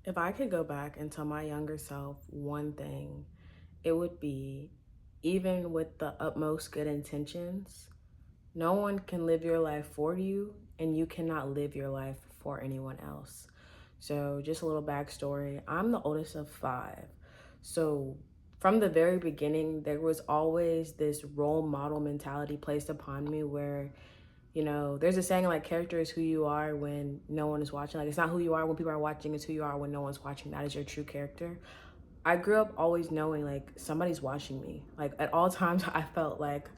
If I could go back and tell my younger self one thing, it would be, even with the utmost good intentions, no one can live your life for you, and you cannot live your life for anyone else. So, just a little backstory, I'm the oldest of five. So, from the very beginning, there was always this role model mentality placed upon me where, there's a saying like, character is who you are when no one is watching. Like, it's not who you are when people are watching, it's who you are when no one's watching. That is your true character. I grew up always knowing like somebody's watching me. Like, at all times, I felt like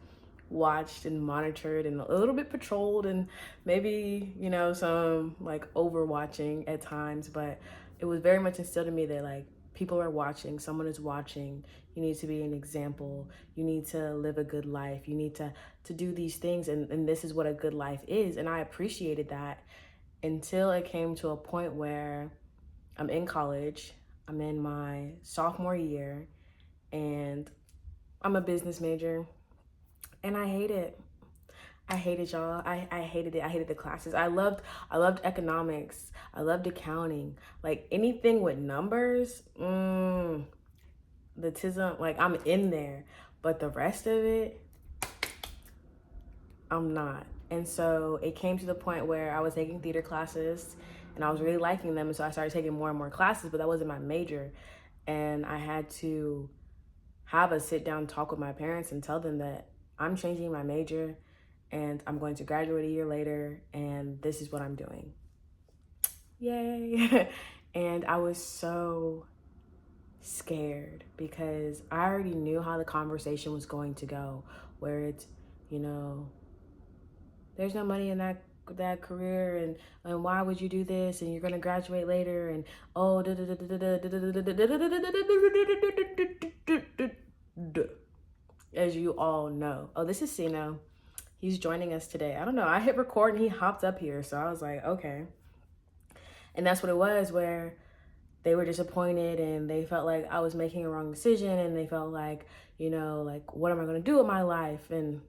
watched and monitored and a little bit patrolled, and maybe, some like overwatching at times. But it was very much instilled in me that like people are watching, someone is watching. You need to be an example. You need to live a good life. You need to do these things, and this is what a good life is. And I appreciated that until it came to a point where I'm in college. I'm in my sophomore year, and I'm a business major, and I hate it. I hated y'all. I hated it. I hated the classes. I loved economics. I loved accounting. Like anything with numbers, the tism, like I'm in there. But the rest of it, I'm not. And so it came to the point where I was taking theater classes and I was really liking them. And so I started taking more and more classes, but that wasn't my major. And I had to have a sit down talk with my parents and tell them that I'm changing my major and I'm going to graduate a year later, and this is what I'm doing. Yay. And I was so scared because I already knew how the conversation was going to go, where it's, you know, there's no money in that career, and why would you do this, and you're going to graduate later, and oh, as you all know. Oh, this is Sino. He's joining us today. I don't know. I hit record and he hopped up here. So I was like, okay. And that's what it was, where they were disappointed and they felt like I was making a wrong decision, and they felt like, like, what am I going to do with my life? And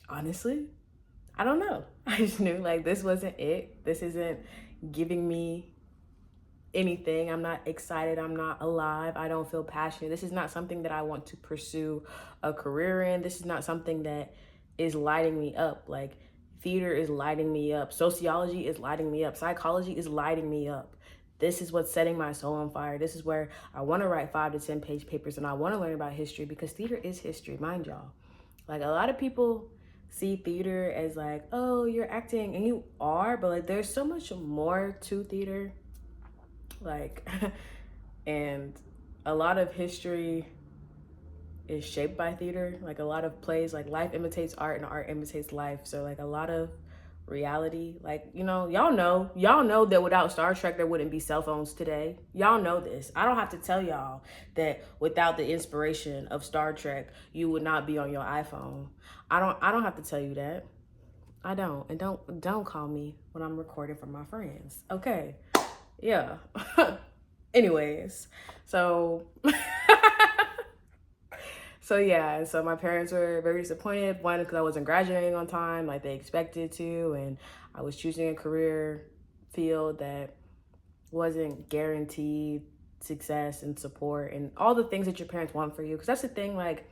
honestly, I don't know. I just knew like this wasn't it. This isn't giving me anything. I'm not excited. I'm not alive. I don't feel passionate. This is not something that I want to pursue a career in. This is not something that is lighting me up. Like, theater is lighting me up. Sociology is lighting me up. Psychology is lighting me up. This is what's setting my soul on fire. This is where I want to write 5 to 10 page papers, and I want to learn about history, because theater is history, mind y'all. Like, a lot of people see theater as like, oh, you're acting, and you are, but like there's so much more to theater. Like, and a lot of history is shaped by theater. Like, a lot of plays, like, life imitates art and art imitates life. So like a lot of reality, like, y'all know that without Star Trek there wouldn't be cell phones today. Y'all know this. I don't have to tell y'all that without the inspiration of Star Trek you would not be on your iPhone. I don't have to tell you that. I don't. And don't call me when I'm recording for my friends, okay? Yeah. Anyways, so so yeah, so my parents were very disappointed. One, because I wasn't graduating on time like they expected to, and I was choosing a career field that wasn't guaranteed success and support and all the things that your parents want for you. Because that's the thing, like,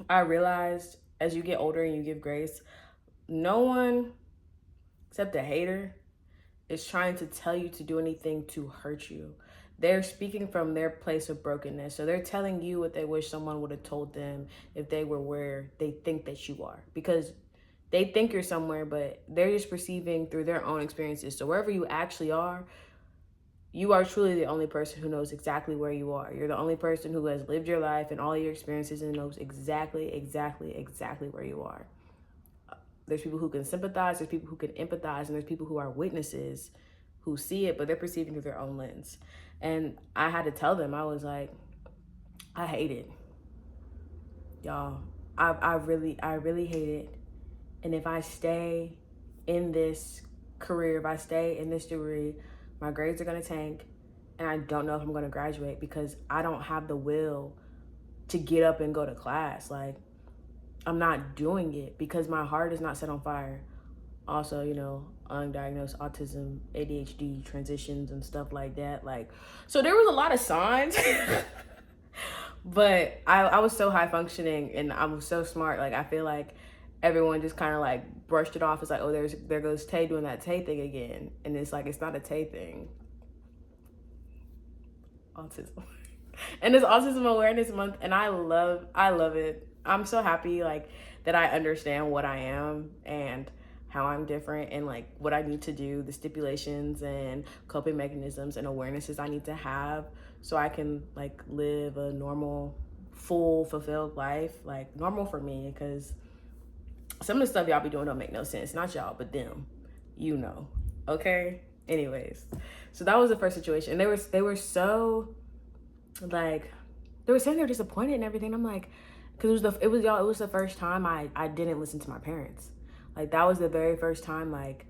I realized as you get older and you give grace, no one except a hater is trying to tell you to do anything to hurt you. They're speaking from their place of brokenness. So they're telling you what they wish someone would have told them if they were where they think that you are. Because they think you're somewhere, but they're just perceiving through their own experiences. So wherever you actually are, you are truly the only person who knows exactly where you are. You're the only person who has lived your life and all your experiences and knows exactly where you are. There's people who can sympathize, there's people who can empathize, and there's people who are witnesses who see it, but they're perceiving through their own lens. And I had to tell them, I was like, I hate it. Y'all, I really hate it. And if I stay in this career, if I stay in this degree, my grades are gonna tank, and I don't know if I'm gonna graduate because I don't have the will to get up and go to class. Like, I'm not doing it because my heart is not set on fire. Also, undiagnosed autism, ADHD, transitions and stuff like that. Like, so there was a lot of signs. But I was so high functioning and I was so smart. Like, I feel like everyone just kind of like brushed it off as like, oh, there goes Tay doing that Tay thing again. And it's like, it's not a Tay thing. Autism. And it's Autism Awareness Month, and I love it. I'm so happy like that I understand what I am and how I'm different and like what I need to do, the stipulations and coping mechanisms and awarenesses I need to have so I can like live a normal, full, fulfilled life, like normal for me, because some of the stuff y'all be doing don't make no sense. Not y'all, but them, you know. Okay. Anyways, so that was the first situation, and they were so like they were saying they were disappointed and everything. I'm like, because it was the first time I didn't listen to my parents. Like, that was the very first time like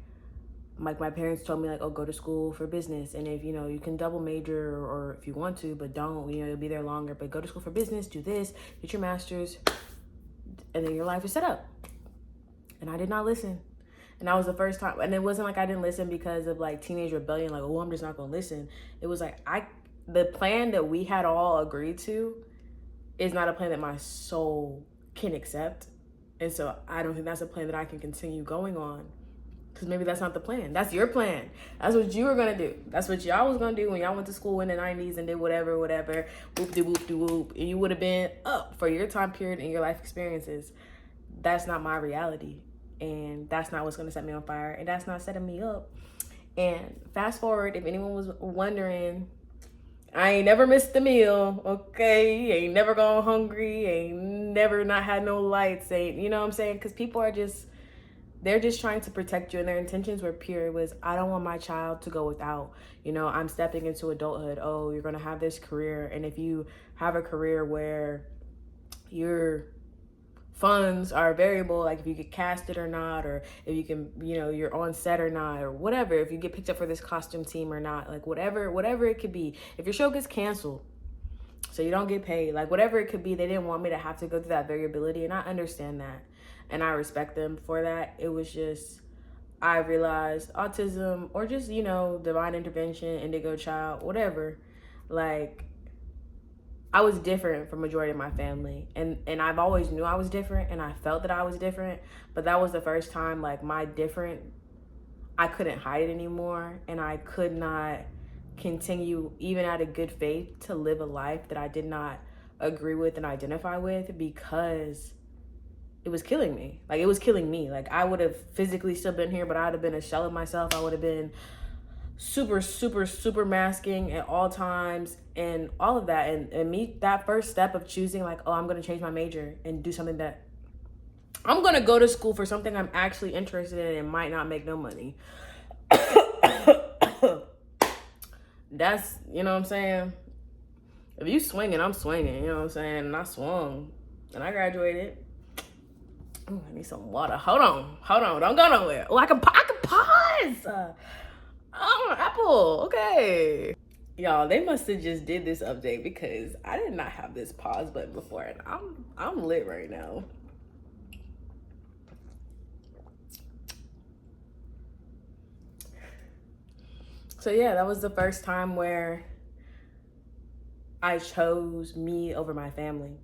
my parents told me like, oh, go to school for business, and if you can double major or if you want to, but don't, you'll be there longer, but go to school for business, do this, get your master's, and then your life is set up. And I did not listen. And that was the first time. And it wasn't like I didn't listen because of like teenage rebellion, like, oh, I'm just not gonna listen. It was like the plan that we had all agreed to is not a plan that my soul can accept. And so I don't think that's a plan that I can continue going on. Because maybe that's not the plan. That's your plan. That's what you were gonna do. That's what y'all was gonna do when y'all went to school in the 90s and did whatever, whoop-de-whoop-de-whoop. And you would have been up for your time period and your life experiences. That's not my reality. And that's not what's gonna set me on fire. And that's not setting me up. And fast forward, if anyone was wondering, I ain't never missed a meal, okay? Ain't never gone hungry, ain't never not had no lights, ain't, you know what I'm saying? Because people are they're just trying to protect you, and their intentions were pure. It was, I don't want my child to go without. I'm stepping into adulthood. Oh, you're gonna have this career, and if you have a career where your funds are variable, like if you get casted or not, or if you can, you're on set or not, or whatever, if you get picked up for this costume team or not, like whatever it could be. If your show gets canceled, so you don't get paid, like whatever it could be, they didn't want me to have to go through that variability, and I understand that, and I respect them for that. It was just, I realized autism, or just, divine intervention, indigo child, whatever, like, I was different from majority of my family, and I've always knew I was different, and I felt that I was different, but that was the first time like my different, I couldn't hide it anymore, and I could not continue even out of good faith to live a life that I did not agree with and identify with, because it was killing me. Like, it was killing me. Like, I would have physically still been here, but I'd have been a shell of myself. I would have been super, super, super masking at all times and all of that. And me, that first step of choosing like, oh, I'm going to change my major and do something that I'm going to go to school for something I'm actually interested in and might not make no money. That's, you know what I'm saying? If you swinging, I'm swinging, you know what I'm saying? And I swung and I graduated. Ooh, I need some water. Hold on. Don't go nowhere. Oh, I can pause. Oh, Apple. Okay. Y'all, they must have just did this update, because I did not have this pause button before, and I'm lit right now. So yeah, that was the first time where I chose me over my family.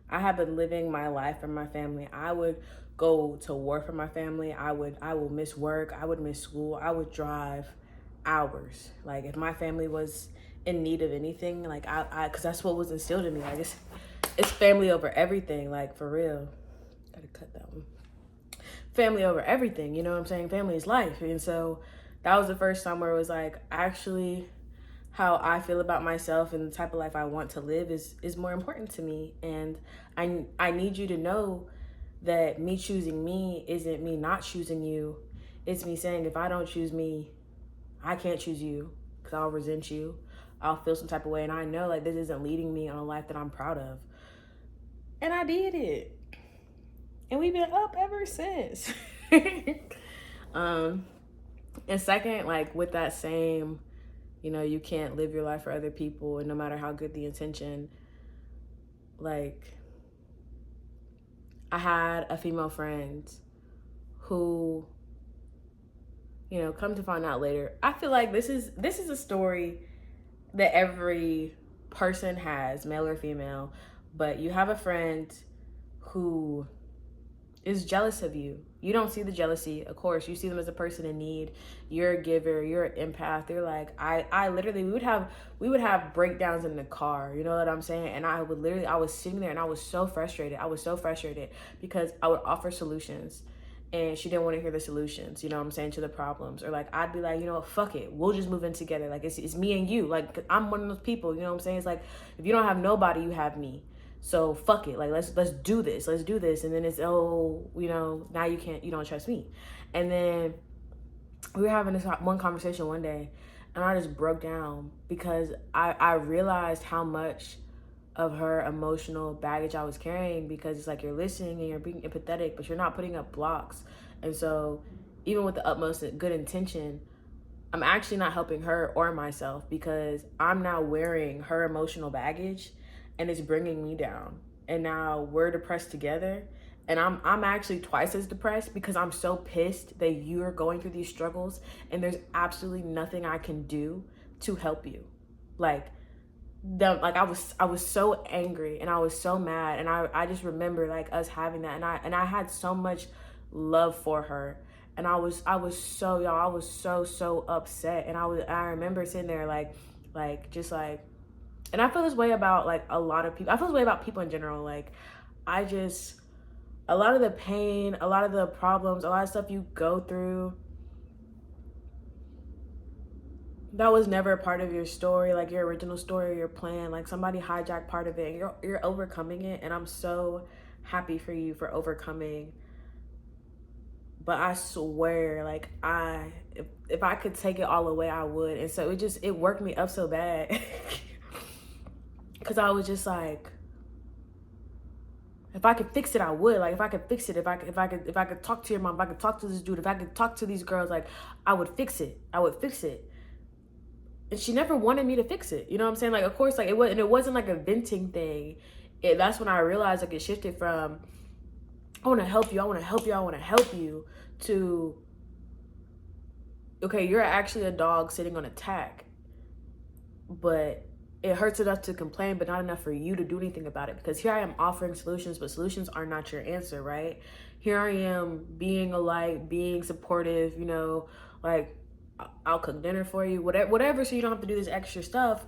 I have been living my life for my family. I would go to war for my family. I will miss work. I would miss school. I would drive hours. Like, if my family was in need of anything, like I because that's what was instilled in me. Like, it's family over everything. Like, for real. Gotta cut that one. Family over everything. You know what I'm saying? Family is life. And so that was the first time where it was like, actually, how I feel about myself and the type of life I want to live is more important to me. And I need you to know that me choosing me isn't me not choosing you. It's me saying, if I don't choose me, I can't choose you, because I'll resent you. I'll feel some type of way. And I know like this isn't leading me on a life that I'm proud of. And I did it. And we've been up ever since. And second, like with that same, you can't live your life for other people, and no matter how good the intention, like, I had a female friend who, come to find out later, I feel like this is a story that every person has, male or female, but you have a friend who is jealous of you. You don't see the jealousy, of course. You see them as a person in need. You're a giver. You're an empath. They're like, I literally, we would have breakdowns in the car. You know what I'm saying? And I was sitting there and I was so frustrated. Because I would offer solutions and she didn't want to hear the solutions, you know what I'm saying, to the problems. Or like, I'd be like, you know what, fuck it. We'll just move in together. Like, it's me and you. Like, I'm one of those people, you know what I'm saying? It's like, if you don't have nobody, you have me. So fuck it, like let's do this, and then it's, oh, now you don't trust me. And then we were having this one conversation one day, and I just broke down because I realized how much of her emotional baggage I was carrying, because it's like you're listening and you're being empathetic, but you're not putting up blocks. And so even with the utmost good intention, I'm actually not helping her or myself, because I'm now wearing her emotional baggage and it's bringing me down. And now we're depressed together, and I'm actually twice as depressed because I'm so pissed that you're going through these struggles and there's absolutely nothing I can do to help you. Like I was so angry and I was so mad, and I just remember like us having that, and I had so much love for her, and I was so upset, and I remember sitting there and I feel this way about like a lot of people. I feel this way about people in general. Like, a lot of the pain, a lot of the problems, a lot of stuff you go through, that was never a part of your story, like your original story or your plan. Like, somebody hijacked part of it, and you're overcoming it, and I'm so happy for you for overcoming. But I swear, like, if I could take it all away, I would. And so it worked me up so bad. Because I was just like, if I could fix it, I would. Like, if I could fix it, if I could talk to your mom, if I could talk to this dude, if I could talk to these girls, like, I would fix it. And she never wanted me to fix it. You know what I'm saying? Like, of course, like, it wasn't like a venting thing. That's when I realized, like, it shifted from, I want to help you, to, okay, you're actually a dog sitting on a tack, but it hurts enough to complain, but not enough for you to do anything about it. Because here I am offering solutions, but solutions are not your answer, right? Here I am being a light, being supportive, like, I'll cook dinner for you, whatever, so you don't have to do this extra stuff.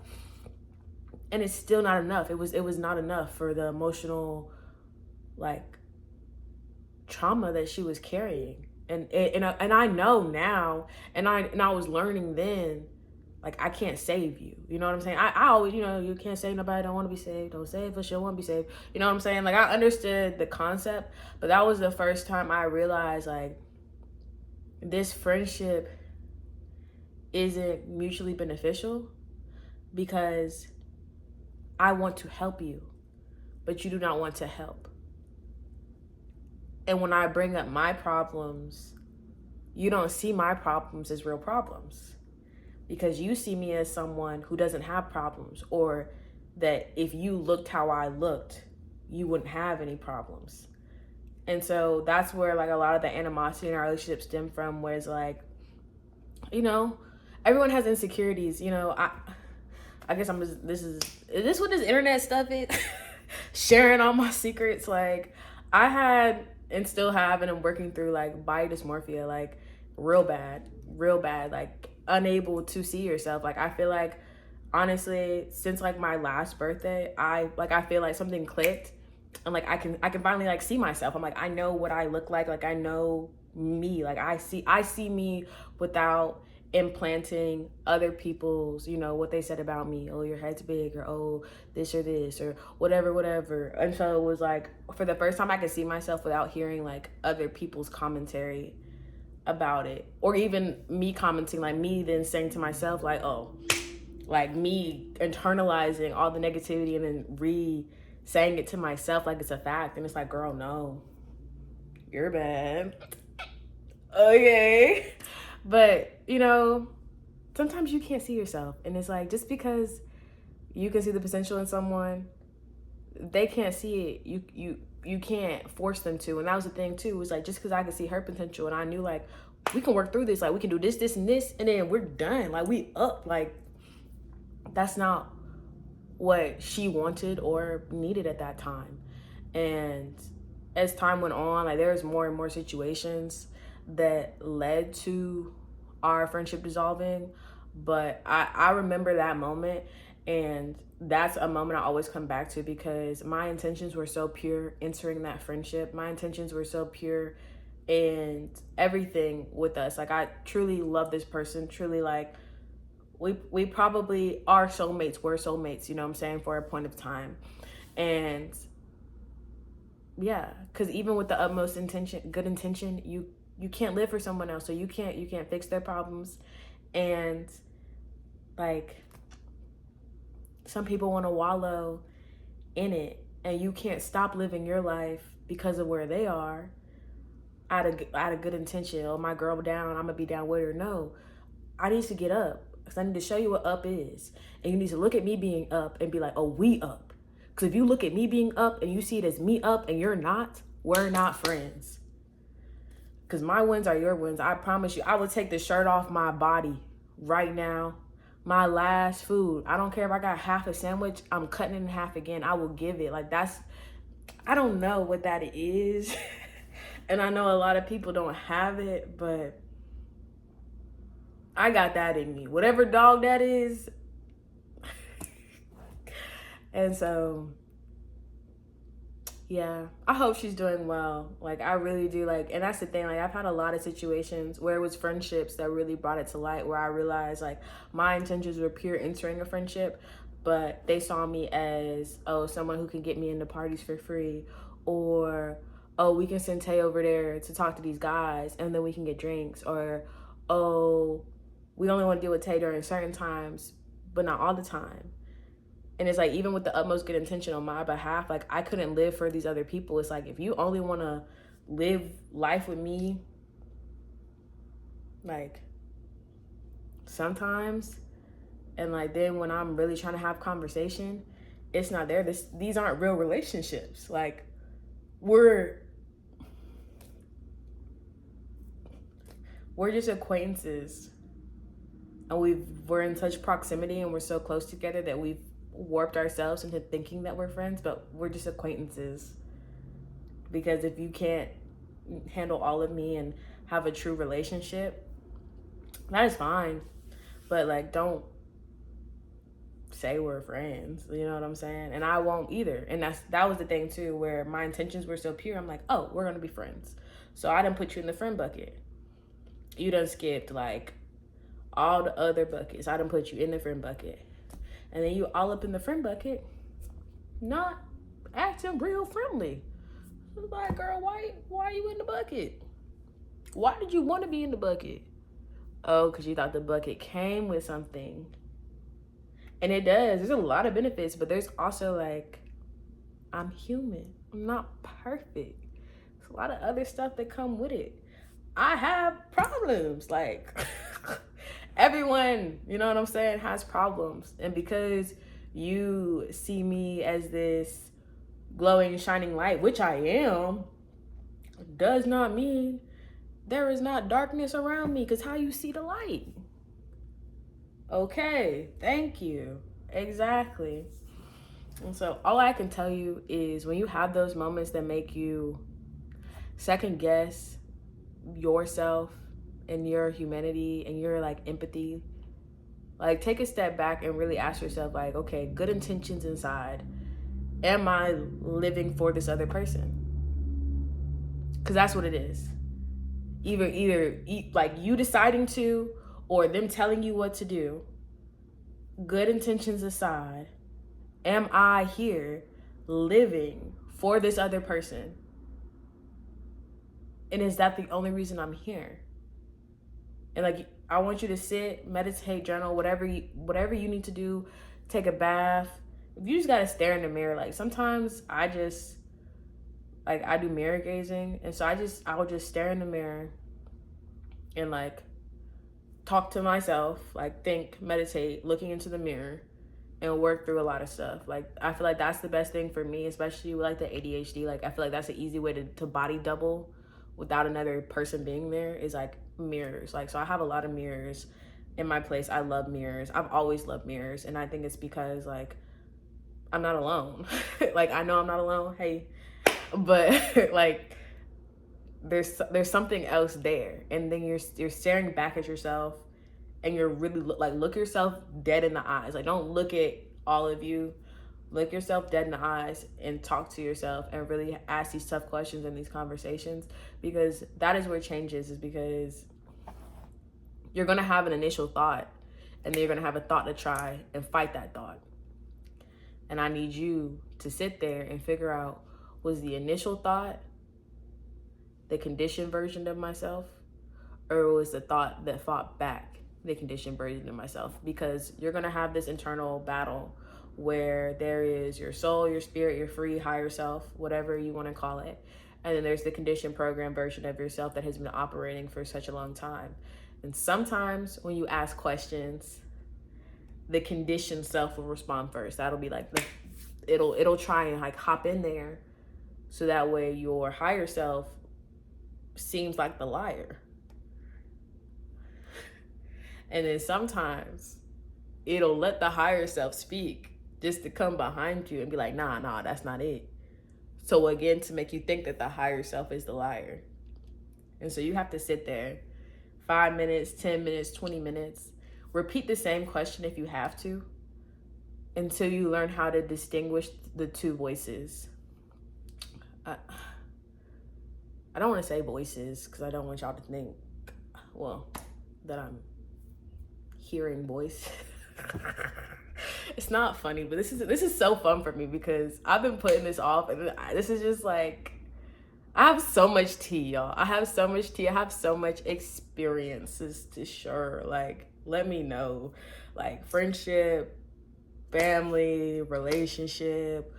And it's still not enough. It was not enough for the emotional, like, trauma that she was carrying. And I know now, and I was learning then, like, I can't save you. You know what I'm saying? I always, you can't save nobody, don't want to be saved. Don't save us, she'll want to be saved. You know what I'm saying? Like, I understood the concept, but that was the first time I realized, like, this friendship isn't mutually beneficial, because I want to help you, but you do not want to help. And when I bring up my problems, you don't see my problems as real problems, because you see me as someone who doesn't have problems, or that if you looked how I looked, you wouldn't have any problems. And so that's where, like, a lot of the animosity in our relationship stemmed from, where it's like, everyone has insecurities. I guess is this what this internet stuff is? Sharing all my secrets. Like, I had and still have, and I'm working through, like, body dysmorphia, like, real bad, like, unable to see yourself. Like, I feel like, honestly, since, like, my last birthday, I feel like something clicked, and, like, I can finally, like, see myself. I'm like, I know what I look like I know me. Like, I see me without implanting other people's, what they said about me. Oh, your head's big, or oh, this or whatever. And so it was like, for the first time, I could see myself without hearing, like, other people's commentary about it, or even me commenting, like, me then saying to myself, like, oh, like, me internalizing all the negativity and then saying it to myself like it's a fact. And it's like, girl, no, you're bad. Okay. But, sometimes you can't see yourself. And it's like, just because you can see the potential in someone, they can't see it. You can't force them to. And that was the thing too, was like, just because I could see her potential and I knew, like, we can work through this. Like, we can do this, this, and this, and then we're done. Like, we up. Like, that's not what she wanted or needed at that time. And as time went on, like, there was more and more situations that led to our friendship dissolving. But I remember that moment, and that's a moment I always come back to, because my intentions were so pure entering that friendship. My intentions were so pure and everything with us. Like, I truly love this person, truly, like, we probably are soulmates. We're soulmates, you know what I'm saying, for a point of time. And yeah, because even with the utmost intention, good intention, you can't live for someone else. So you can't fix their problems. And like, some people want to wallow in it, and you can't stop living your life because of where they are out of good intention. Oh, my girl down, I'm gonna be down with her. No, I need to get up, because I need to show you what up is. And you need to look at me being up and be like, oh, we up. Because if you look at me being up and you see it as me up and you're not, we're not friends. Because my wins are your wins. I promise you, I will take the shirt off my body right now. My last food, I don't care if I got half a sandwich, I'm cutting it in half again. I will give it. Like, that's, I don't know what that is. And I know a lot of people don't have it, but I got that in me. Whatever dog that is. And so, yeah, I hope she's doing well. Like, I really do. Like, and that's the thing. Like, I've had a lot of situations where it was friendships that really brought it to light, where I realized, like, my intentions were pure entering a friendship, but they saw me as, oh, someone who can get me into parties for free, or, oh, we can send Tay over there to talk to these guys and then we can get drinks, or, oh, we only want to deal with Tay during certain times, but not all the time. And it's like, even with the utmost good intention on my behalf, like, I couldn't live for these other people. It's like, if you only want to live life with me, like, sometimes, and like, then when I'm really trying to have conversation, it's not there. These aren't real relationships. Like, we're just acquaintances, and we're in such proximity, and we're so close together that we've warped ourselves into thinking that we're friends, but we're just acquaintances. Because if you can't handle all of me and have a true relationship, that is fine, but like, don't say we're friends, you know what I'm saying? And I won't either. And that was the thing too, where my intentions were so pure. I'm like, oh, we're gonna be friends, so I didn't put you in the friend bucket. You done skipped like all the other buckets. I done put you in the friend bucket. And then you all up in the friend bucket, not acting real friendly. It's like, girl, why are you in the bucket? Why did you want to be in the bucket? Oh, because you thought the bucket came with something. And it does. There's a lot of benefits, but there's also, like, I'm human. I'm not perfect. There's a lot of other stuff that come with it. I have problems. Like, everyone, you know what I'm saying, has problems. And because you see me as this glowing, shining light, which I am, does not mean there is not darkness around me. Because how you see the light? Okay, thank you. Exactly. And so all I can tell you is, when you have those moments that make you second guess yourself and your humanity and your like empathy, like, take a step back and really ask yourself, like, okay, good intentions inside, am I living for this other person? Because that's what it is. Either like, you deciding to, or them telling you what to do. Good intentions aside, am I here living for this other person? And is that the only reason I'm here? And like, I want you to sit, meditate, journal, whatever you need to do. Take a bath. If you just gotta stare in the mirror, like, sometimes I do mirror gazing, and so I will just stare in the mirror and like talk to myself, like think, meditate, looking into the mirror, and work through a lot of stuff. Like, I feel like that's the best thing for me, especially with like the ADHD. Like, I feel like that's an easy way to body double without another person being there, is like mirrors. Like, so I have a lot of mirrors in my place. I love mirrors. I've always loved mirrors. And I think it's because, like, I'm not alone. Like, I know I'm not alone. Hey, but like, there's something else there. And then you're staring back at yourself, and you're really look yourself dead in the eyes. Like, don't look at all of you. Look yourself dead in the eyes and talk to yourself and really ask these tough questions in these conversations, because that is where change is because you're going to have an initial thought, and then you're going to have a thought to try and fight that thought. And I need you to sit there and figure out, was the initial thought the conditioned version of myself, or was the thought that fought back the conditioned version of myself? Because you're going to have this internal battle where there is your soul, your spirit, your free higher self, whatever you want to call it. And then there's the conditioned program version of yourself that has been operating for such a long time. And sometimes when you ask questions, the conditioned self will respond first. That'll be like, it'll try and like hop in there, so that way your higher self seems like the liar. And then sometimes it'll let the higher self speak, just to come behind you and be like, nah, that's not it. So again, to make you think that the higher self is the liar. And so you have to sit there 5 minutes, 10 minutes, 20 minutes, repeat the same question if you have to, until you learn how to distinguish the two voices. I don't want to say voices because I don't want y'all to think, well, that I'm hearing voice. It's not funny, but this is so fun for me because I've been putting this off, and this is just like, I have so much tea, y'all. I have so much tea. I have so much experiences to share. Like, let me know. Like, friendship, family, relationship,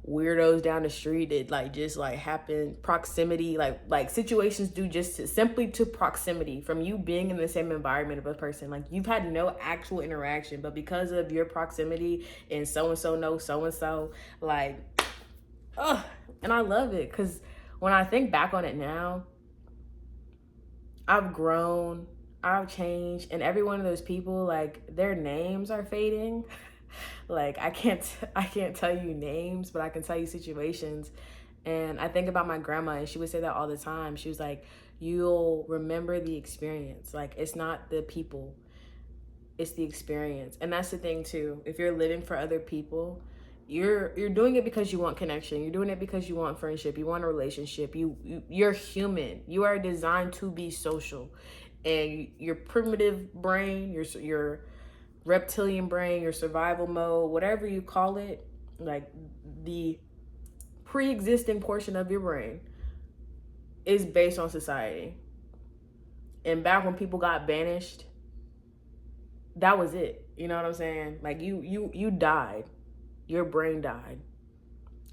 weirdos down the street that just happen, proximity, like situations due just simply to proximity from you being in the same environment of a person. Like, you've had no actual interaction, but because of your proximity and so-and-so knows so-and-so, like, and I love it because when I think back on it now, I've grown, I've changed, and every one of those people, like, their names are fading. Like, I can't tell you names, but I can tell you situations. And I think about my grandma, and she would say that all the time. She was like, you'll remember the experience. Like, it's not the people, it's the experience. And that's the thing too. If you're living for other people, you're doing it because you want connection. You're doing it because you want friendship. You want a relationship. You're human. You are designed to be social. And your primitive brain, your reptilian brain, your survival mode, whatever you call it, like the pre-existing portion of your brain is based on society. And back when people got banished, that was it. You know what I'm saying? Like, you died. Your brain died.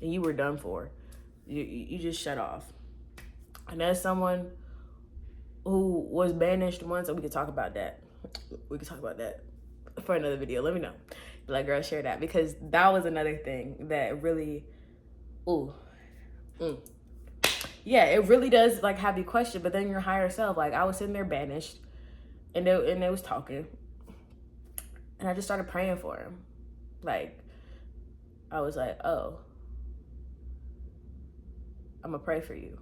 And you were done for. You just shut off. And as someone who was banished once, and we could talk about that. We could talk about that for another video. Let me know. Like, girl, share that, because that was another thing that really, yeah, it really does like have you question. But then your higher self, like, I was sitting there banished, and they was talking, and I just started praying for him. Like, I was like, oh, I'm gonna pray for you.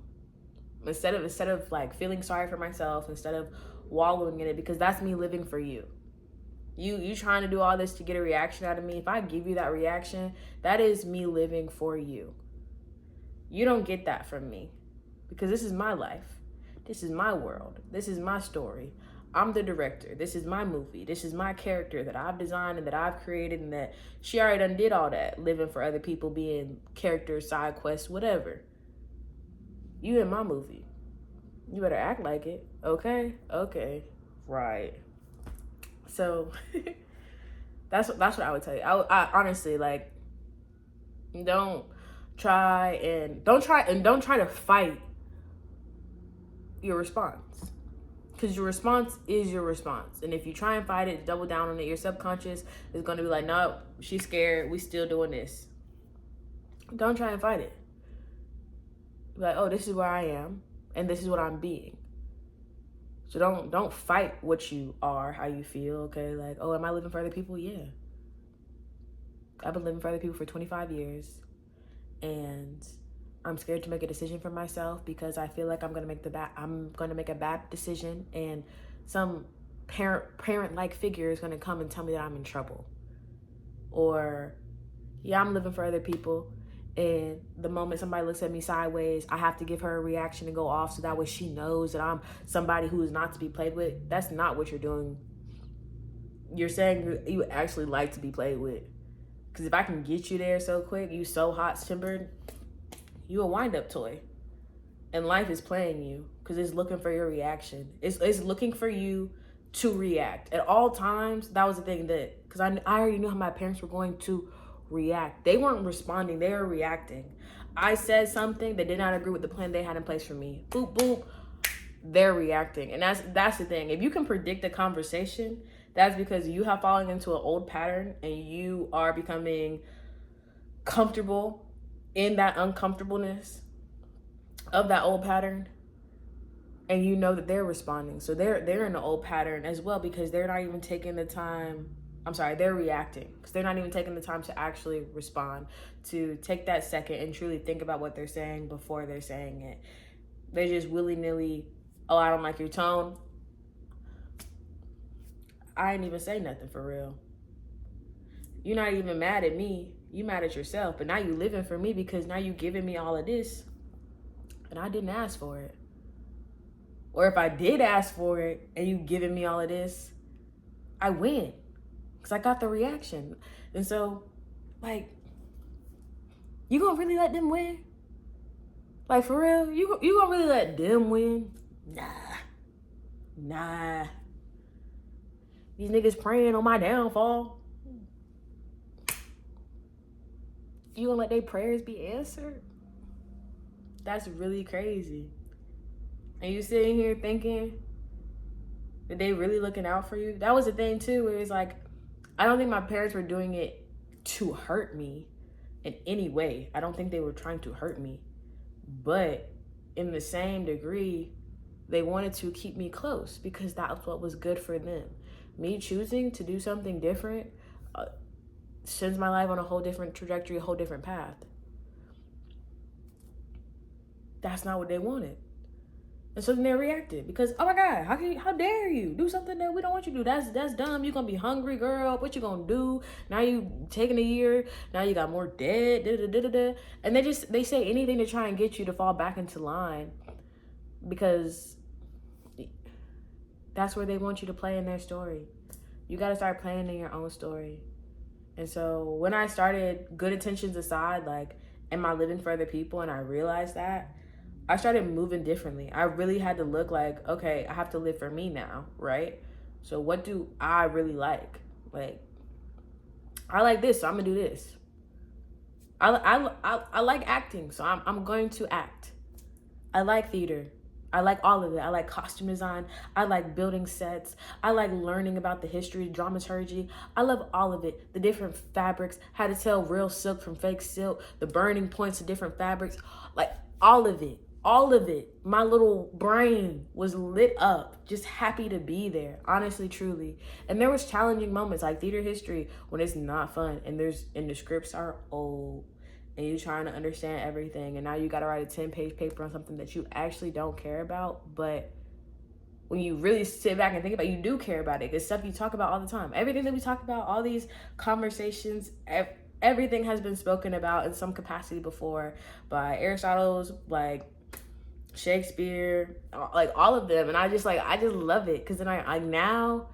Instead of like feeling sorry for myself, instead of wallowing in it, because that's me living for you. You trying to do all this to get a reaction out of me. If I give you that reaction, that is me living for you. You don't get that from me, because this is my life. This is my world. This is my story. I'm the director. This is my movie. This is my character that I've designed and that I've created, and that she already done did all that, living for other people, being characters, side quests, whatever. You in my movie. You better act like it. Okay? Okay. Right. So that's what I would tell you. I honestly, like, don't try to fight your response, because your response is your response. And if you try and fight it, double down on it, your subconscious is going to be like, no, she's scared, we still doing this. Don't try and fight it. Like, oh, this is where I am, and this is what I'm being. So don't fight what you are, how you feel, okay? Like, oh, am I living for other people? Yeah. I've been living for other people for 25 years, and I'm scared to make a decision for myself because I feel like I'm gonna make a bad decision, and some parent like figure is gonna come and tell me that I'm in trouble. Or yeah, I'm living for other people, and the moment somebody looks at me sideways, I have to give her a reaction and go off so that way she knows that I'm somebody who is not to be played with. That's not what you're doing. You're saying you actually like to be played with. Because if I can get you there so quick, you so hot-tempered, you a wind-up toy. And life is playing you because it's looking for your reaction. It's looking for you to react. At all times, that was the thing that, because I already knew how my parents were going to react. They weren't responding, they were reacting. I said something that did not agree with the plan they had in place for me. Boop, boop. They're reacting. And that's the thing. If you can predict a conversation, that's because you have fallen into an old pattern and you are becoming comfortable in that uncomfortableness of that old pattern, and you know that they're responding. So they're in the old pattern as well because they're not even taking the time. I'm sorry, they're reacting because they're not even taking the time to actually respond, to take that second and truly think about what they're saying before they're saying it. They just willy-nilly, oh, I don't like your tone. I ain't even say nothing for real. You're not even mad at me. You mad at yourself. But now you living for me because now you giving me all of this. And I didn't ask for it. Or if I did ask for it and you giving me all of this, I win. Because I got the reaction. And so, like, you gonna really let them win? Like, for real? You gonna really let them win? Nah. These niggas praying on my downfall. You gonna let their prayers be answered? That's really crazy. And you sitting here thinking that they really looking out for you? That was the thing too, where it's like, I don't think my parents were doing it to hurt me in any way. I don't think they were trying to hurt me. But in the same degree, they wanted to keep me close because that's what was good for them. Me choosing to do something different sends my life on a whole different trajectory, a whole different path. That's not what they wanted. And so then they reacted because, oh my God, how dare you do something that we don't want you to do? That's dumb. You're going to be hungry, girl. What you going to do? Now you taking a year. Now you got more debt. And they say anything to try and get you to fall back into line because that's where they want you to play in their story. You got to start playing in your own story. And so when I started, good intentions aside, like, am I living for other people? And I realized that, I started moving differently. I really had to look like, okay, I have to live for me now, right? So what do I really like? Like, I like this, so I'm gonna do this. I like acting, so I'm going to act. I like theater. I like all of it. I like costume design. I like building sets. I like learning about the history, dramaturgy. I love all of it. The different fabrics, how to tell real silk from fake silk, the burning points of different fabrics, like all of it. All of it. My little brain was lit up, just happy to be there, honestly, truly. And there was challenging moments like theater history when it's not fun and the scripts are old and you're trying to understand everything, and now you got to write a 10-page paper on something that you actually don't care about. But when you really sit back and think about it, you do care about it. It's stuff you talk about all the time. Everything that we talk about, all these conversations, everything has been spoken about in some capacity before by Aristotle's, like Shakespeare, like all of them. And I just love it because then I now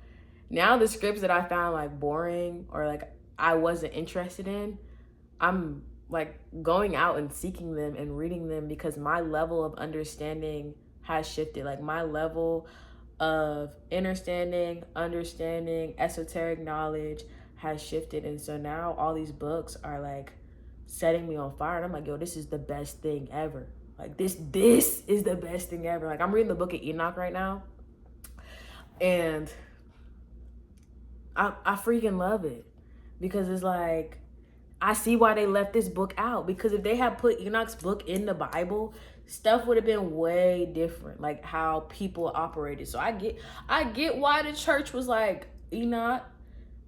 the scripts that I found like boring or like I wasn't interested in, I'm like going out and seeking them and reading them because my level of understanding has shifted. Like my level of understanding, esoteric knowledge has shifted. And so now all these books are like setting me on fire. And I'm like, yo, this is the best thing ever. Like this is the best thing ever. Like I'm reading the book of Enoch right now. And I freaking love it because it's like, I see why they left this book out, because if they had put Enoch's book in the Bible, stuff would have been way different, like how people operated. So I get why the church was like, Enoch,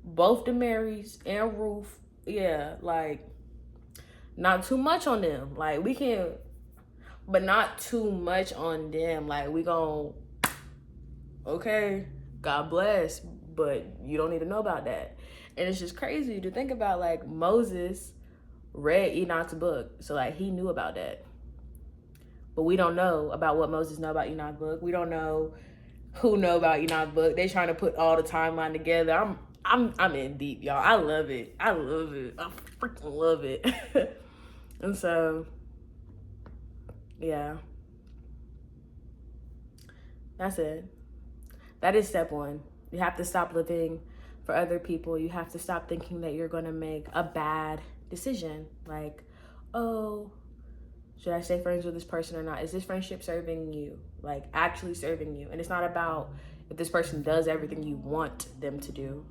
both the Marys and Ruth, yeah, like not too much on them. Like we can, but not too much on them. Like we gon' okay, God bless, but you don't need to know about that. And it's just crazy to think about, like Moses read Enoch's book, so like he knew about that. But we don't know about what Moses know about Enoch's book. We don't know who know about Enoch's book. They trying to put all the timeline together. I'm in deep, y'all. I love it. I freaking love it. And so, yeah, that's it. That is step one. You have to stop living for other people. You have to stop thinking that you're going to make a bad decision. Like, oh, should I stay friends with this person or not? Is this friendship serving you? Like, actually serving you? And it's not about if this person does everything you want them to do.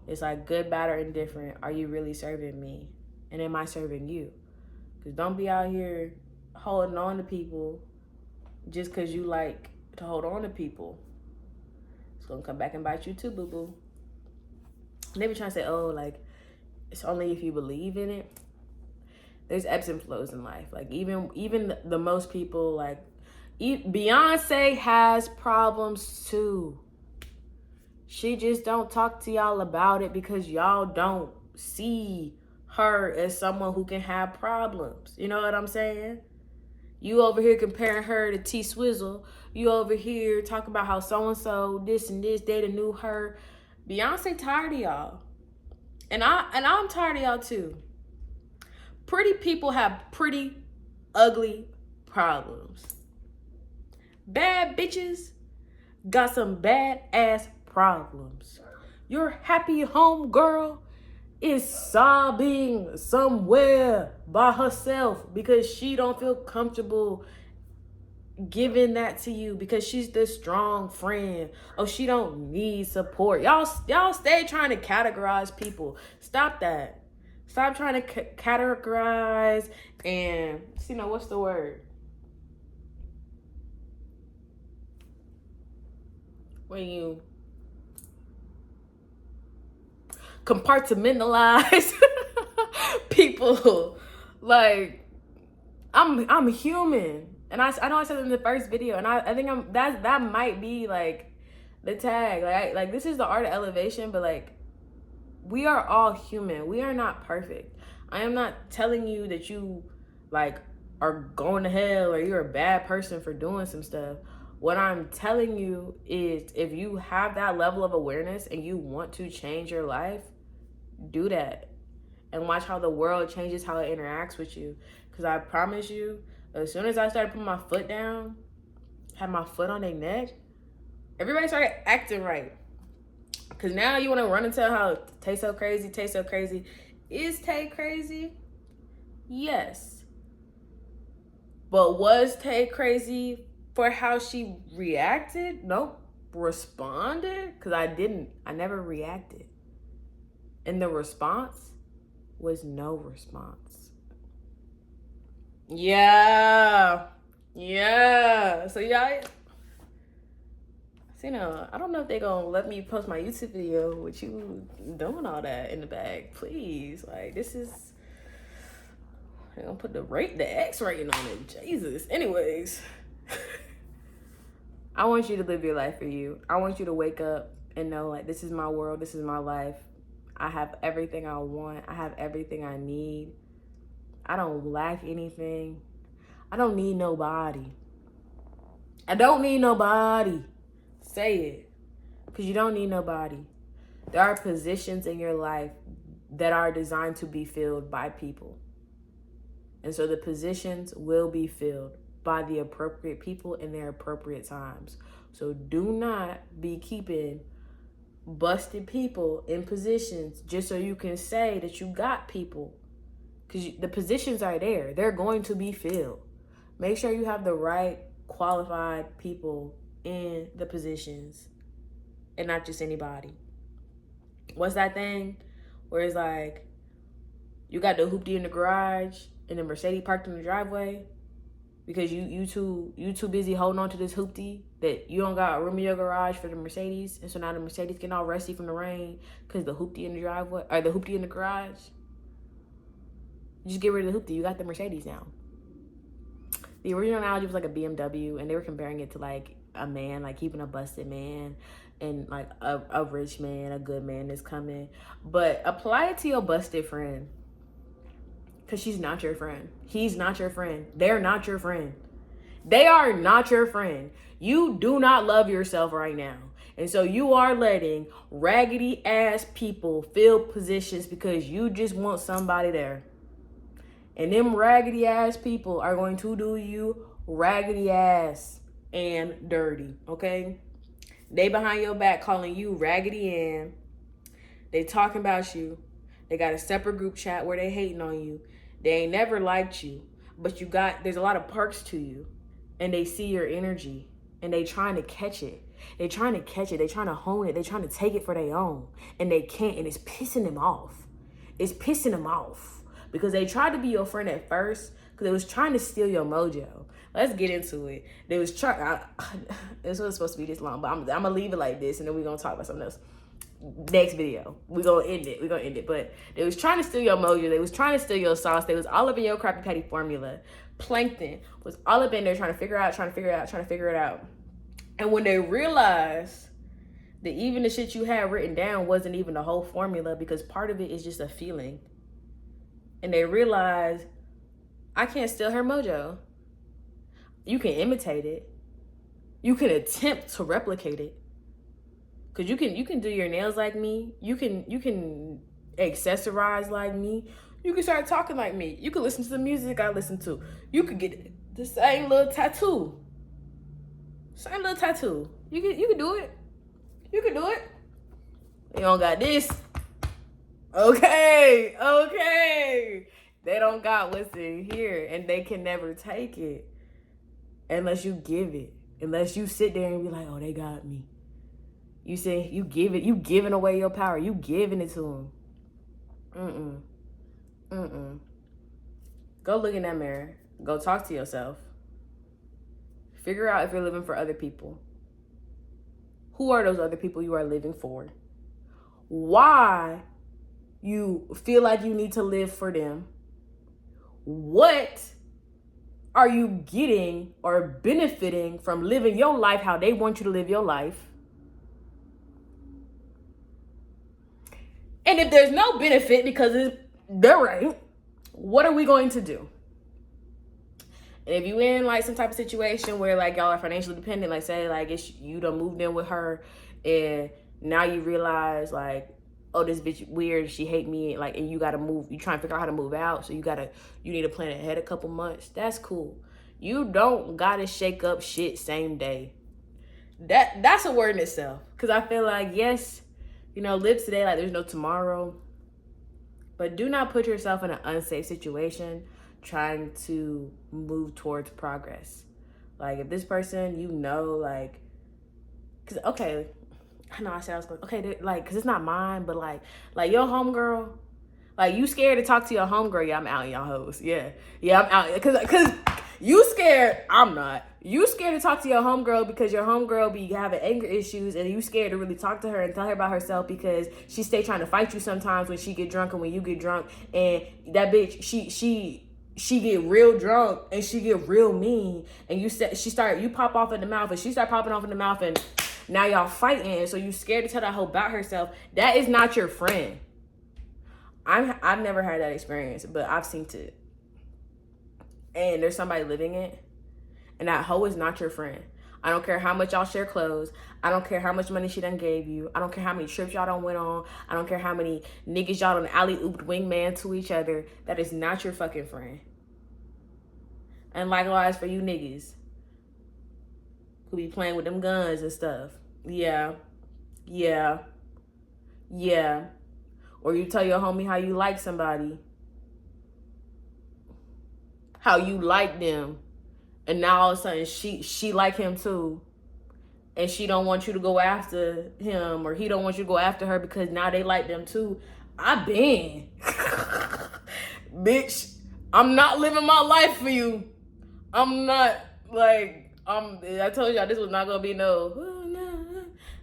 It's like good, bad, or indifferent. Are you really serving me? And am I serving you? Because don't be out here holding on to people just because you like to hold on to people. It's going to come back and bite you too, boo-boo. And they be trying to say, oh, like, it's only if you believe in it. There's ebbs and flows in life. Like, even the most people, like, Beyonce has problems too. She just don't talk to y'all about it because y'all don't see her as someone who can have problems. You know what I'm saying? You over here comparing her to T Swizzle. You over here talking about how so-and-so, this and this, they done knew her. Beyonce tired of y'all. And I'm tired of y'all too. Pretty people have pretty ugly problems. Bad bitches got some bad ass problems. Your happy home girl is sobbing somewhere by herself because she don't feel comfortable giving that to you because she's the strong friend. Oh, she don't need support. Y'all stay trying to categorize people. Stop that. Stop trying to categorize and, what's the word? When you compartmentalize people. Like, I'm human. And I know I said it in the first video, and I think that might be like the tag. Like this is the art of elevation, but like we are all human. We are not perfect. I am not telling you that you like are going to hell or you're a bad person for doing some stuff. What I'm telling you is if you have that level of awareness and you want to change your life, do that. And watch how the world changes how it interacts with you. Because I promise you, as soon as I started putting my foot down, had my foot on their neck, everybody started acting right. Because now you want to run and tell how Tay so crazy. Is Tay crazy? Yes. But was Tay crazy for how she reacted? Nope. Responded? Because I never reacted. And the response was no response. Yeah. So y'all, I don't know if they're gonna let me post my YouTube video with you doing all that in the bag. Please, like this is, they're gonna put the X rating on it. Jesus. Anyways, I want you to live your life for you. I want you to wake up and know like this is my world, this is my life. I have everything I want. I have everything I need. I don't lack anything. I don't need nobody. Say it. Because you don't need nobody. There are positions in your life that are designed to be filled by people. And so the positions will be filled by the appropriate people in their appropriate times. So do not be keeping busted people in positions just so you can say that you got people. Because the positions are there. They're going to be filled. Make sure you have the right qualified people in the positions and not just anybody. What's that thing where it's like, You got the hoopty in the garage and the Mercedes parked in the driveway because you too busy holding on to this hoopty that you don't got room in your garage for the Mercedes, and so now the Mercedes getting all rusty from the rain because the hoopty in the driveway or the hoopty in the garage. Just get rid of the hoopty. You got the Mercedes now. The original analogy was like a BMW, and they were comparing it to like a man, like keeping a busted man, and like a rich man, a good man is coming. But apply it to your busted friend, because she's not your friend. He's not your friend. They're not your friend. They are not your friend. You do not love yourself right now. And so you are letting raggedy ass people fill positions because you just want somebody there. And them raggedy ass people are going to do you raggedy ass and dirty, okay? They behind your back calling you Raggedy Ann. They talking about you. They got a separate group chat where they hating on you. They ain't never liked you, but there's a lot of perks to you. And they see your energy and they trying to catch it. They trying to catch it. They trying to hone it. They trying to take it for their own. And they can't, and it's pissing them off. It's pissing them off. Because they tried to be your friend at first because they was trying to steal your mojo. Let's get into it. They was trying. This was supposed to be this long, but I'm gonna leave it like this, and then we're gonna talk about something else. Next video, we're gonna end it. But they was trying to steal your mojo. They was trying to steal your sauce. They was all up in your Krabby Patty formula. Plankton was all up in there trying to figure it out. And when they realized that even the shit you had written down wasn't even the whole formula, because part of it is just a feeling. And they realize, I can't steal her mojo. You can imitate it. You can attempt to replicate it. Cause you can do your nails like me. You can accessorize like me. You can start talking like me. You can listen to the music I listen to. You could get the same little tattoo. You can do it. You can do it. You don't got this. Okay. They don't got what's in here, and they can never take it unless you give it. Unless you sit there and be like, oh, they got me. You say you give it, you giving away your power. You giving it to them. Go look in that mirror. Go talk to yourself. Figure out if you're living for other people. Who are those other people you are living for? Why you feel like you need to live for them? What are you getting or benefiting from living your life how they want you to live your life? And if there's no benefit because they're right, what are we going to do? And if you in like some type of situation where like y'all are financially dependent, like say like it's you done moved in with her and now you realize like, oh, this bitch weird, she hate me, like, and you gotta move, you trying to figure out how to move out, so you need to plan ahead a couple months. That's cool. You don't gotta shake up shit same day. That's a word in itself. Cause I feel like, yes, live today like there's no tomorrow, but do not put yourself in an unsafe situation trying to move towards progress. Like if this person, like, cause okay, I know I said I was going, okay, like, cause it's not mine, but like your homegirl, like you scared to talk to your homegirl. Yeah, I'm out, y'all hoes. Yeah, I'm out. Cause you scared, I'm not. You scared to talk to your homegirl because your homegirl be having anger issues, and you scared to really talk to her and tell her about herself because she stay trying to fight you sometimes when she get drunk and when you get drunk, and that bitch, she get real drunk and she get real mean, and you pop off in the mouth and she start popping off in the mouth, and now y'all fighting, so you scared to tell that hoe about herself. That is not your friend. I've never had that experience, but I've seen it. And there's somebody living it, and that hoe is not your friend. I don't care how much y'all share clothes. I don't care how much money she done gave you. I don't care how many trips y'all done went on. I don't care how many niggas y'all done alley-ooped wingman to each other. That is not your fucking friend. And likewise for you niggas who be playing with them guns and stuff. Yeah. Or you tell your homie how you like somebody, how you like them, and now all of a sudden she like him too, and she don't want you to go after him, or he don't want you to go after her because now they like them too. bitch, I'm not living my life for you. I'm not, like, I told y'all this was not gonna be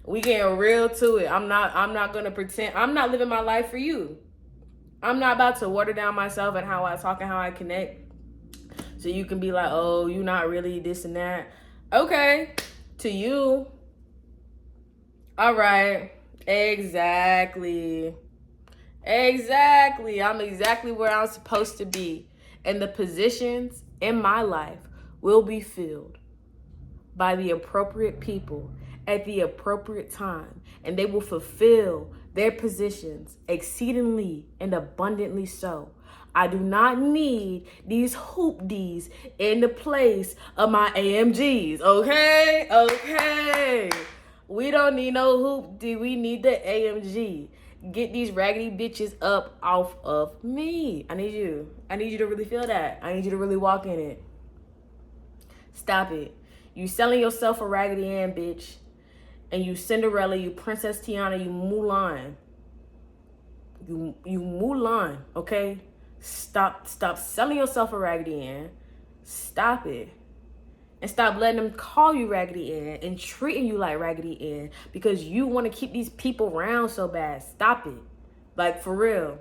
we getting real to it. I'm not gonna pretend. I'm not living my life for you. I'm not about to water down myself and how I talk and how I connect. So you can be like, oh, you're not really this and that. Okay, to you. All right, exactly. I'm exactly where I'm supposed to be. And the positions in my life will be filled by the appropriate people at the appropriate time. And they will fulfill their positions exceedingly and abundantly so. I do not need these hoopdies in the place of my AMGs, okay? Okay. We don't need no hoopdie. We need the AMG. Get these raggedy bitches up off of me. I need you to really feel that. I need you to really walk in it. Stop it. You selling yourself a Raggedy Ann, bitch. And you Cinderella, you Princess Tiana, you Mulan. You Mulan, okay? Stop selling yourself a Raggedy Ann. Stop it. And stop letting them call you Raggedy Ann and treating you like Raggedy Ann because you want to keep these people around so bad. Stop it. Like, for real.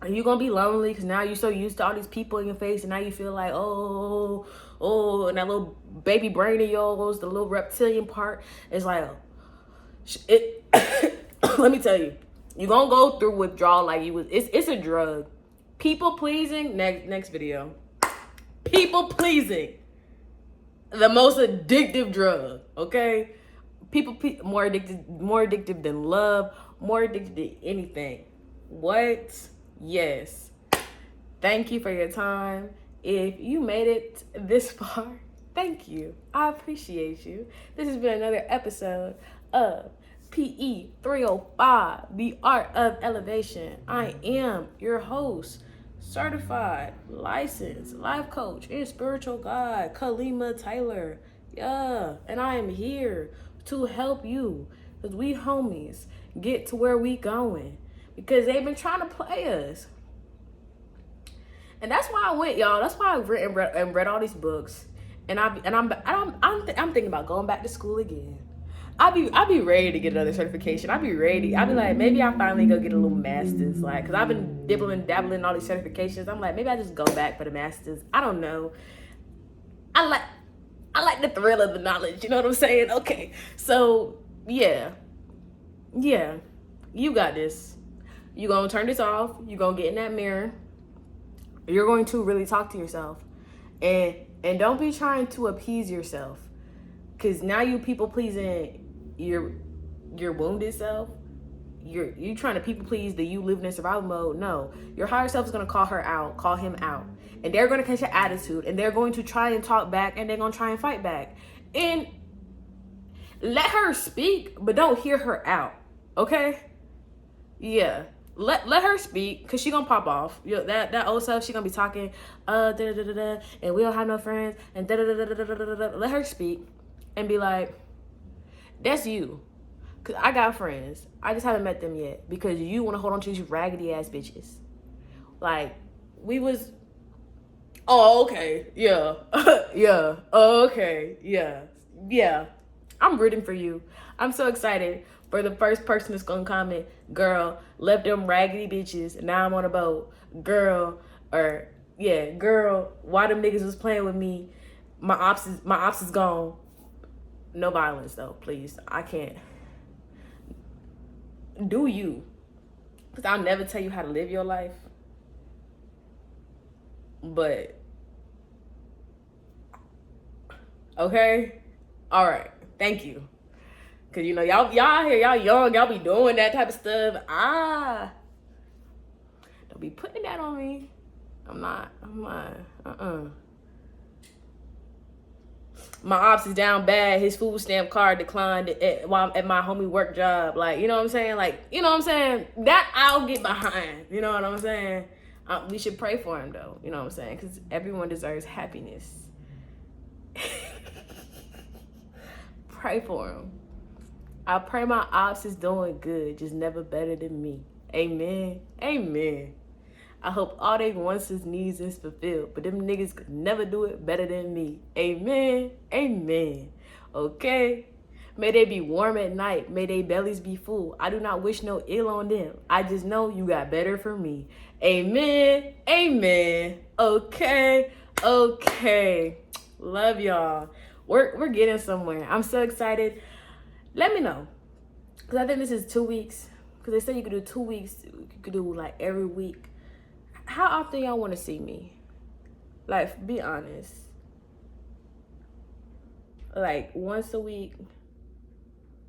Are you going to be lonely because now you're so used to all these people in your face and now you feel like, oh, and that little baby brain of yours, the little reptilian part, is like, let me tell you, you're going to go through withdrawal like you was, it's a drug. People pleasing, next video. People pleasing, the most addictive drug, okay? People more addictive than love, more addicted to anything. What? Yes. Thank you for your time. If you made it this far, thank you. I appreciate you. This has been another episode of PE 305, The Art of Elevation. I am your host, certified, licensed life coach and spiritual guide, Kalima Taylor. Yeah, and I am here to help you because we homies get to where we going because they've been trying to play us. And that's why I went, y'all. That's why I read all these books, and I'm thinking about going back to school again. I'll be ready to get another certification. I'll be ready. I'll be like, maybe I'll finally go get a little master's, like, because I've been dabbling in all these certifications. I'm like, maybe I just go back for the master's. I don't know. I like the thrill of the knowledge. You know what I'm saying? Okay. So yeah, you got this. You gonna turn this off. You gonna get in that mirror. You're going to really talk to yourself, and don't be trying to appease yourself, because now you people pleasing your wounded self. You trying to people please the you living in survival mode. No, your higher self is gonna call him out, and they're gonna catch your attitude, and they're going to try and talk back, and they're gonna try and fight back, and let her speak, but don't hear her out. Okay? Yeah. Let her speak, because she gonna pop off. That old self, she gonna be talking, and we don't have no friends, and Let her speak and be like, that's you. Because I got friends. I just haven't met them yet because you want to hold on to these raggedy ass bitches. Like, we was, oh, okay, yeah, yeah, oh, okay, yeah. I'm rooting for you. I'm so excited for the first person that's gonna comment, girl, left them raggedy bitches, and now I'm on a boat. Girl, why them niggas was playing with me. My ops is gone. No violence though, please. I can't. Do you? Because I'll never tell you how to live your life. But okay? Alright. Thank you. Cause y'all out here, y'all young, y'all be doing that type of stuff. Don't be putting that on me. I'm not. My ops is down bad. His food stamp card declined at my homie work job. Like, you know what I'm saying? Like, you know what I'm saying? That I'll get behind. You know what I'm saying? We should pray for him though. You know what I'm saying? Because everyone deserves happiness. Pray for him. I pray my ops is doing good, just never better than me. Amen. Amen. I hope all they wants is needs is fulfilled. But them niggas could never do it better than me. Amen. Amen. Okay? May they be warm at night. May they bellies be full. I do not wish no ill on them. I just know you got better for me. Amen. Amen. Okay. Okay. Love y'all. We're getting somewhere. I'm so excited. Let me know. Because I think this is 2 weeks. Because they said you could do 2 weeks. You could do like every week. How often y'all want to see me? Like, be honest. Like, once a week.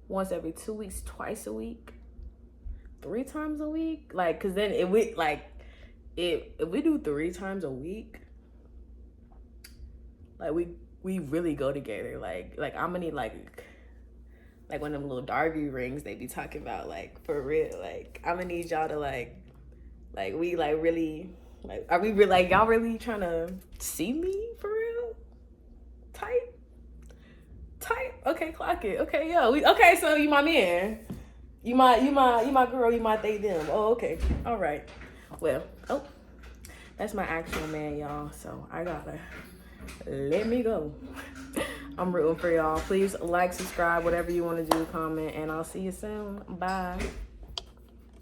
Once every 2 weeks. Twice a week. 3 times a week. Like, because then if we, like, if we do 3 times a week, like, we really go together. Like I'm gonna need, like one of them little Darby rings they be talking about, like, for real. Like, I'm gonna need y'all to, like, we, like, really, like, are we really, like, y'all really trying to see me for real? Tight? Okay, clock it. Okay, yo. Okay, so you my man. You my girl, you my they them. Oh, okay. All right. Well, that's my actual man, y'all. So I gotta let me go. I'm rooting for y'all. Please like, subscribe, whatever you want to do, comment, and I'll see you soon. Bye.